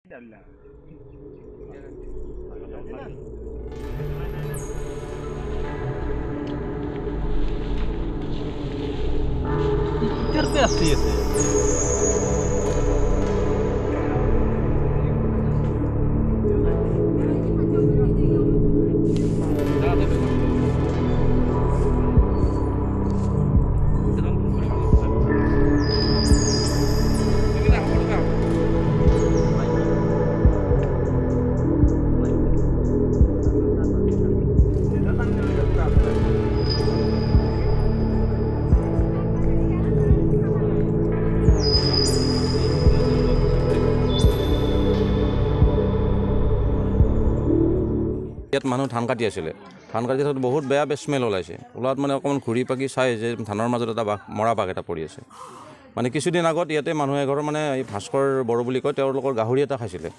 Terpe asli ese. ইয়াত মানুহ ধান কাটি আছিলে ধান কাটি থাকোঁতে বহুত বেয়া স্মেল ওলাইছে ওলাত মানে অকণমান ঘূৰি পাকি চাই যে ধানৰ মাজত এটা মৰা বাঘ এটা পৰি আছে মানে কিছুদিন আগত ইয়াতে মানুহ এঘৰৰ মানে এই ভাস্কৰ বড়ো বুলি কয় তেওঁলোকৰ গাহৰি এটা খাইছিলে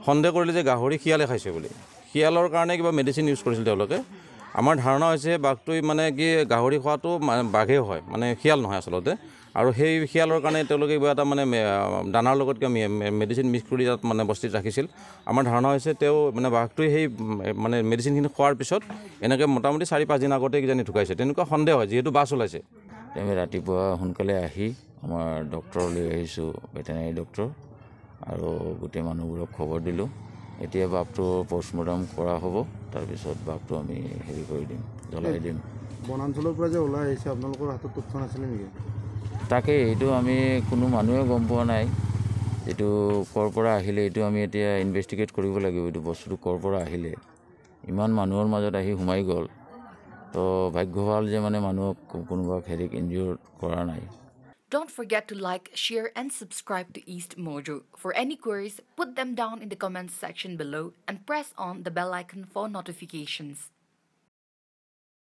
সন্দেহ কৰিলে যে গাহৰি শিয়ালে খাইছে বুলি শিয়ালৰ কাৰণে কিবা মেডিচিন ইউজ কৰিছিল তেওঁলোকে আমাৰ ধাৰণা হৈছে বাঘটোৱে মানে কি গাহৰি খোৱাটো বাঘেই হয় মানে শিয়াল নহয় আচলতে আৰু সেই শিয়ালৰ কাৰণে তেওঁলোকে কিবা এটা মানে দানাৰ লগত কিবা মেডিচিন মিক্স কৰি তাত মানে বস্তিত ৰাখিছিল আমাৰ ধাৰণা হৈছে তেওঁ মানে বাঘটোৱে সেই মানে মেডিচিনখিনি খোৱাৰ পিছত এনেকৈ মোটামুটি 4-5 দিন আগতে কিজানি ঢুকাইছে তেনেকুৱা সন্দেহ হয় যিহেতু বাছ ওলাইছে আমি ৰাতিপুৱা সোনকালে আহি আমাৰ ডক্টৰ লৈ আহিছোঁ ভেটেনাৰী ডক্টৰ আৰু গোটেই মানুহবোৰক খবৰ দিলোঁ এতিয়া বাঘটো পষ্টমৰ্টম কৰা হ'ব তাৰপিছত বাঘটো আমি হেৰি কৰি দিম জ্বলাই দিম বনাঞ্চলৰ পৰা যে ওলাই আহিছে আপোনালোকৰ হাতত তথ্য নাছিলে নেকি তাকে এইটো আমি কোনো মানুহে গম পোৱা নাই এইটো ক'ৰ পৰা আহিলে এইটো আমি এতিয়া ইনভেষ্টিগেট কৰিব লাগিব এইটো বস্তুটো ক'ৰ পৰা আহিলে ইমান মানুহৰ মাজত আহি সোমাই গ'ল তো ভাগ্য ভাল যে মানে মানুহক কোনোবাক হেৰিক ইনজিঅ'ৰ কৰা নাই Don't forget to like, share and subscribe to East Mojo. For any queries, put them down in the comments section below and press on the bell icon for notifications.